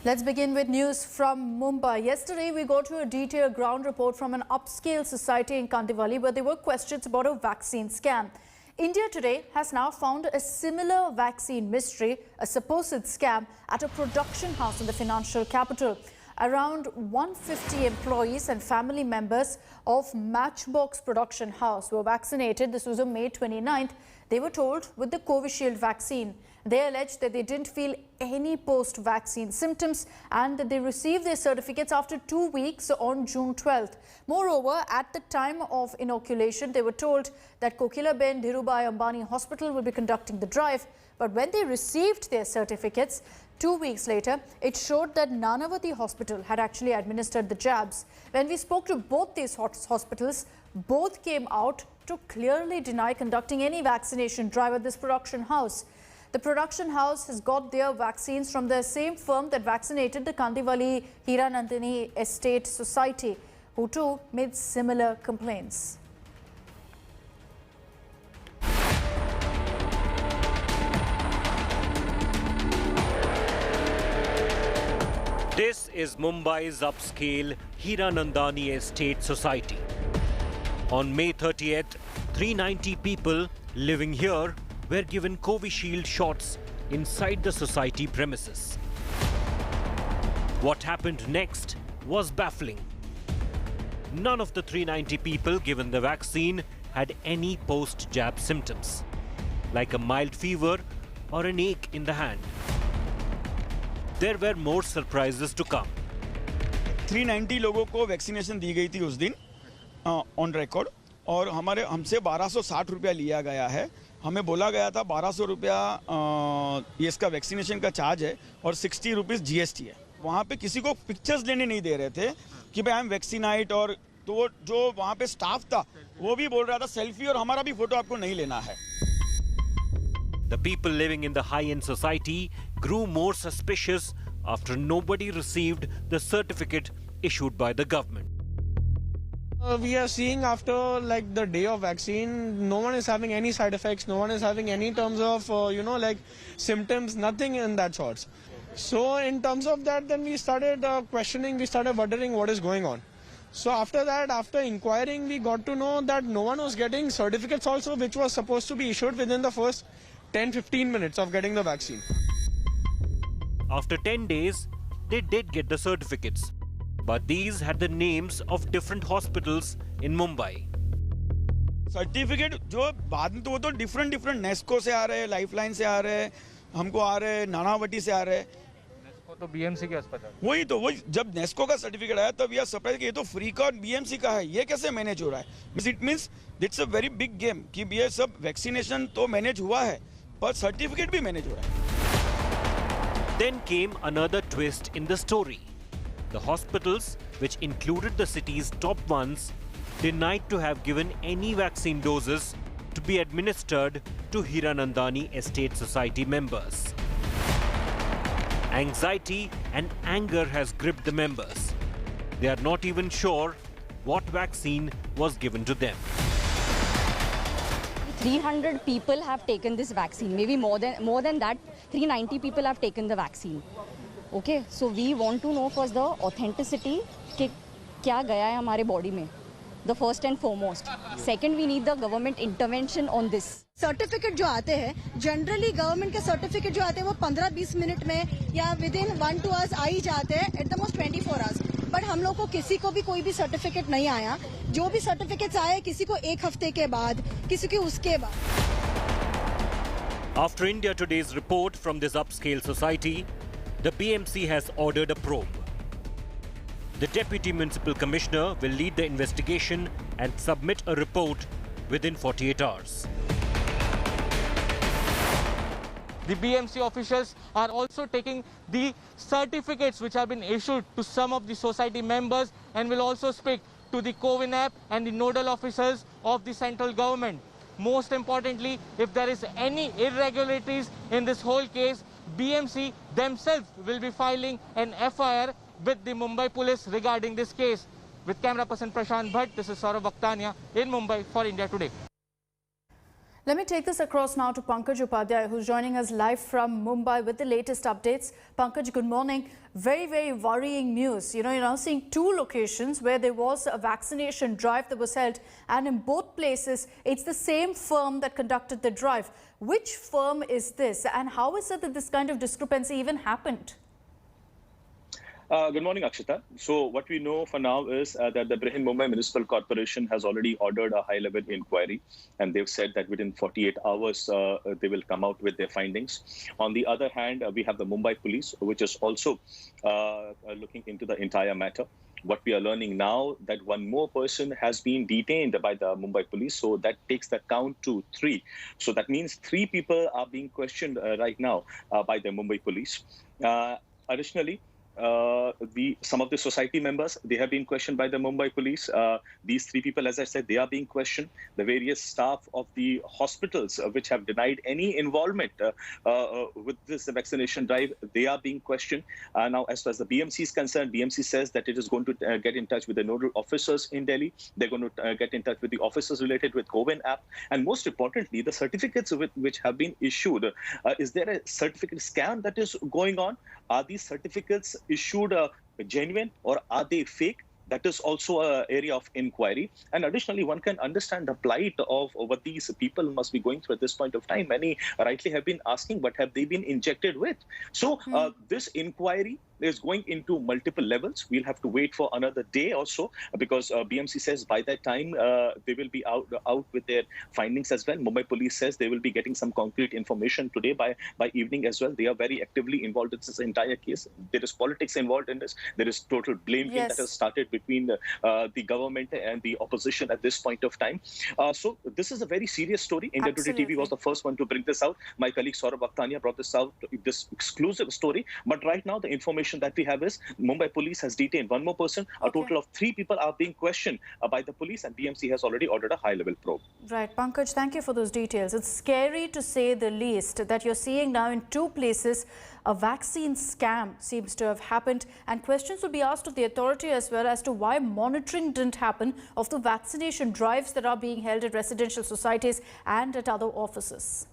Let's begin with news from Mumbai. Yesterday, we got to a detailed ground report from an upscale society in Kandivali where there were questions about a vaccine scam. India Today has now found a similar vaccine mystery, a supposed scam, at a production house in the financial capital. Around 150 employees and family members of Matchbox Production House were vaccinated. This was on May 29th. They were told with the Covishield vaccine. They alleged that they didn't feel any post-vaccine symptoms and that they received their certificates after 2 weeks on June 12th. Moreover, at the time of inoculation, they were told that Kokilaben Dhirubhai Ambani Hospital will be conducting the drive. But when they received their certificates 2 weeks later, it showed that Nanavati Hospital had actually administered the jabs. When we spoke to both these hospitals, both came out to clearly deny conducting any vaccination drive at this production house. The production house has got their vaccines from the same firm that vaccinated the Kandivali Hiranandani Estate Society, who too made similar complaints. This is Mumbai's upscale Hiranandani Estate Society. On May 30th, 390 people living here were given Covishield shots inside the society premises. What happened next was baffling. None of the 390 people given the vaccine had any post-jab symptoms, like a mild fever or an ache in the hand. There were more surprises to come. 390 लोगों को vaccination दी गई थी उस दिन on record और हमसे 1260 रुपया लिया गया है. हमें बोला गया था 1200 रुपया ये इसका वैक्सीनेशन का चार्ज है और 60 रुपीज़ GST है. वहाँ पे किसी को पिक्चर्स लेने नहीं दे रहे थे कि भाई आई एम वैक्सीनाइट. और तो वो जो वहाँ पे स्टाफ था वो भी बोल रहा था सेल्फी और हमारा भी फोटो आपको नहीं लेना है. The people living in the high-end society grew more suspicious after nobody received the certificate issued by the government. We are seeing after like the day of vaccine, no one is having any side effects, no one is having any terms of, like symptoms, nothing in that sorts. So in terms of that, then we started questioning, we started wondering what is going on. So after that, after inquiring, we got to know that no one was getting certificates also, which was supposed to be issued within the first 10-15 minutes of getting the vaccine. After 10 days, they did get the certificates. But these had the names of different hospitals in Mumbai. Certificate जो बाद में तो वो तो different Nesco से आ रहे हैं, lifeline से आ रहे हैं, हमको आ रहे हैं नानावटी से आ रहे हैं. नेस्को तो बीएमसी के अस्पताल. वही जब नेस्को का सर्टिफिकेट आया तब यह सरप्राइज कि ये तो फ्री का और बीएमसी का है, ये कैसे मैनेज हो रहा है. It means it's a very big game कि ये सब वैक्सीनेशन तो मैनेज हुआ है पर सर्टिफिकेट भी मैनेज हो रहा है. Then came another twist in the story. The hospitals, which included the city's top ones, denied to have given any vaccine doses to be administered to Hiranandani Estate Society members. Anxiety and anger has gripped the members. They are not even sure what vaccine was given to them. 300 people have taken this vaccine, maybe more than that. 390 people have taken the vaccine. Okay, so we want to know first the authenticity कि क्या गया है हमारे body में. The first and foremost. Second, we need the government intervention on this. Certificate जो आते हैं generally government के सर्टिफिकेट जो आते हैं वो 15-20 मिनट में या विद इन 1-2 आवर्स आ ही जाते हैं, at the most 24 hours. But हम लोग को किसी को भी कोई भी सर्टिफिकेट नहीं आया. जो भी सर्टिफिकेट्स आए किसी को एक हफ्ते के बाद, किसी को उसके बाद. After India Today's report from this upscale society, the BMC has ordered a probe. The Deputy Municipal Commissioner will lead the investigation and submit a report within 48 hours. The BMC officials are also taking the certificates which have been issued to some of the society members and will also speak to the CoWIN app and the nodal officers of the central government. Most importantly, if there is any irregularities in this whole case, BMC themselves will be filing an FIR with the Mumbai police regarding this case. With camera person Prashant Bhatt, this is Saurav Vakhtania in Mumbai for India Today. Let me take this across now to Pankaj Upadhyay, who's joining us live from Mumbai with the latest updates. Pankaj, good morning. Very, very worrying news. You know, you're now seeing two locations where there was a vaccination drive that was held, and in both places, it's the same firm that conducted the drive. Which firm is this, and how is it that this kind of discrepancy even happened? Good morning, Akshita. So what we know for now is that the Mumbai Municipal Corporation has already ordered a high-level inquiry, and they've said that within 48 hours, they will come out with their findings. On the other hand, we have the Mumbai Police, which is also looking into the entire matter. What we are learning now that one more person has been detained by the Mumbai Police, so that takes the count to 3. So that means 3 people are being questioned right now by the Mumbai Police. Additionally, some of the society members, they have been questioned by the Mumbai Police. These 3 people, as I said, they are being questioned. The various staff of the hospitals which have denied any involvement with this vaccination drive, they are being questioned. Now, as far as the BMC is concerned, BMC says that it is going to get in touch with the nodal officers in Delhi. They're going to get in touch with the officers related with CoWIN app. And most importantly, the certificates which have been issued. Is there a certificate scam that is going on? Are these certificates issued genuine, or are they fake? That is also an area of inquiry. And additionally, one can understand the plight of what these people must be going through at this point of time. Many rightly have been asking, what have they been injected with? So this inquiry is going into multiple levels. We'll have to wait for another day or so, because BMC says by that time they will be out with their findings as well. Mumbai Police says they will be getting some concrete information today by evening as well. They are very actively involved in this entire case. There is politics involved in this. There is total blame game that has started between the government and the opposition at this point of time. So this is a very serious story. India Today TV was the first one to bring this out. My colleague Saurabh Akhtania brought this out, this exclusive story. But right now, the information that we have is Mumbai Police has detained one more person. A total of 3 people are being questioned by the police, and BMC has already ordered a high-level probe. Right, Pankaj, thank you for those details. It's scary to say the least that you're seeing now in 2 places a vaccine scam seems to have happened, and questions will be asked of the authority as well as to why monitoring didn't happen of the vaccination drives that are being held at residential societies and at other offices.